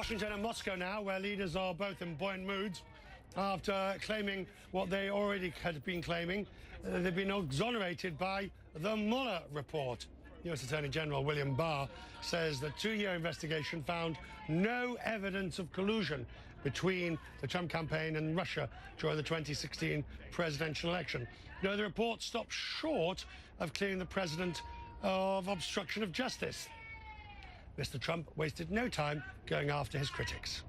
Washington and Moscow now, where leaders are both in buoyant moods after claiming what they already had been claiming. They've been exonerated by the Mueller report. U.S. Attorney General William Barr says the two-year investigation found no evidence of collusion between the Trump campaign and Russia during the 2016 presidential election. No, the report stopped short of clearing the president of obstruction of justice. Mr. Trump wasted no time going after his critics.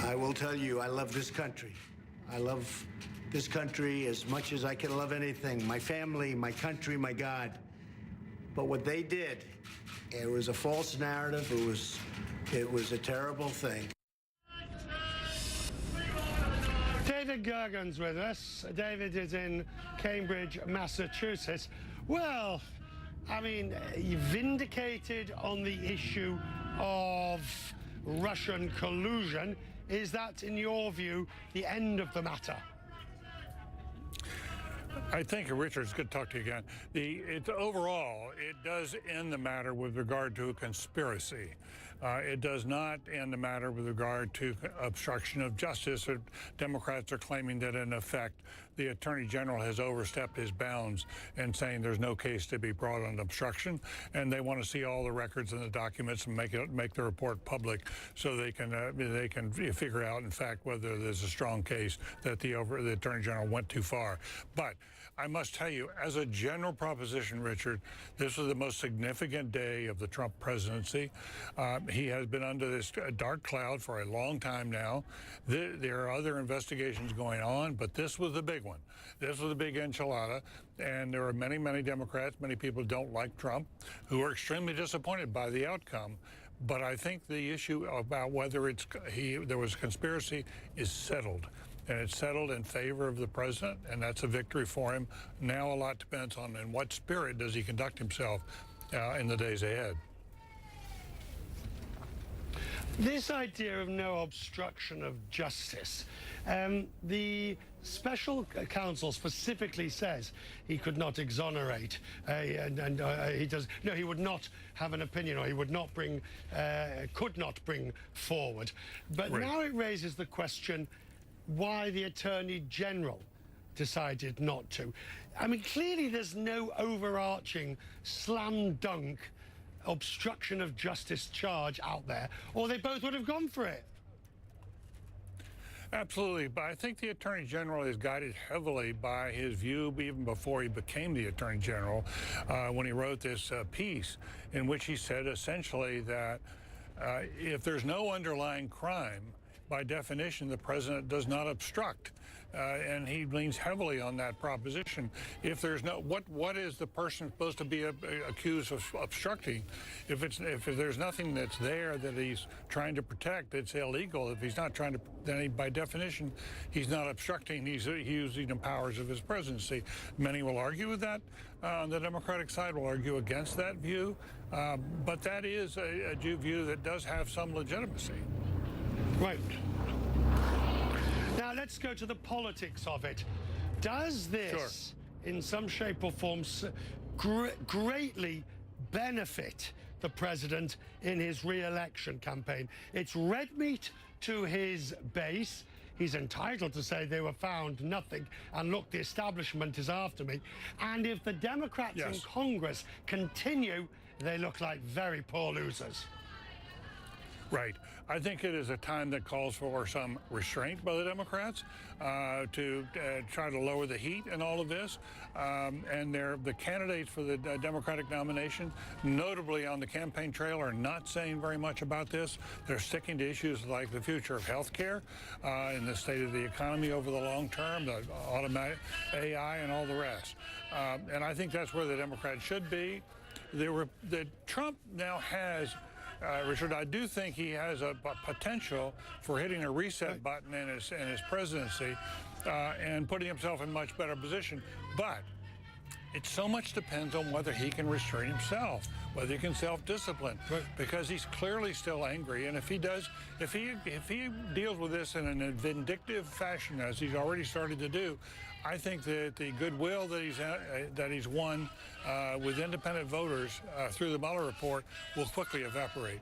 I will tell you, I love this country. I love this country as much as I can love anything. My family, my country, my God. But what they did, it was a false narrative. It was a terrible thing. David Gergen's with us. David is in Cambridge, Massachusetts. Well, I mean, you vindicated on the issue of Russian collusion. Is that, in your view, the end of the matter? I think, Richard, it's good to talk to you again. Overall, it does end the matter with regard to a conspiracy. It does not end the matter with regard to obstruction of justice. Democrats are claiming that, in effect, the Attorney General has overstepped his bounds and saying there's no case to be brought on obstruction, and they want to see all the records and the documents and make the report public so they can figure out, in fact, whether there's a strong case that the Attorney General went too far. But I must tell you, as a general proposition, Richard, this was the most significant day of the Trump presidency. He has been under this dark cloud for a long time now. There are other investigations going on, but this was the big one. This was a big enchilada, and there are many, many Democrats, many people who don't like Trump, who are extremely disappointed by the outcome. But I think the issue about whether there was a conspiracy is settled. And it's settled in favor of the president, and that's a victory for him. Now a lot depends on in what spirit does he conduct himself in the days ahead. This idea of no obstruction of justice, the special counsel specifically says he could not exonerate, he would not have an opinion, or he would not bring, could not bring forward. But right. Now it raises the question why the Attorney General decided not to. I mean, clearly there's no overarching slam dunk obstruction of justice charge out there, or they both would have gone for it. Absolutely, but I think the Attorney General is guided heavily by his view even before he became the Attorney General, when he wrote this piece in which he said essentially that if there's no underlying crime, by definition, the president does not obstruct, and he leans heavily on that proposition. If there's no, what is the person supposed to be accused of obstructing? If there's nothing that's there that he's trying to protect, it's illegal. If he's not trying to, then by definition, he's not obstructing. He's using the powers of his presidency. Many will argue with that. On the Democratic side will argue against that view, but that is a view that does have some legitimacy. Right. Now let's go to the politics of it. Does this, in some shape or form, greatly benefit the president in his re-election campaign? It's red meat to his base. He's entitled to say they were found nothing, and look, the establishment is after me. And if the Democrats in Congress continue, they look like very poor losers. Right. I think it is a time that calls for some restraint by the Democrats to try to lower the heat in all of this. And the candidates for the Democratic nomination, notably on the campaign trail, are not saying very much about this. They're sticking to issues like the future of health care and the state of the economy over the long term, the automatic AI and all the rest. And I think that's where the Democrats should be. Trump now has Richard, I do think he has a potential for hitting a reset button in his presidency and putting himself in a much better position. But it so much depends on whether he can restrain himself, whether he can self-discipline, because he's clearly still angry. And if he does, if he deals with this in a vindictive fashion, as he's already started to do, I think that the goodwill that he's won with independent voters through the Mueller report will quickly evaporate.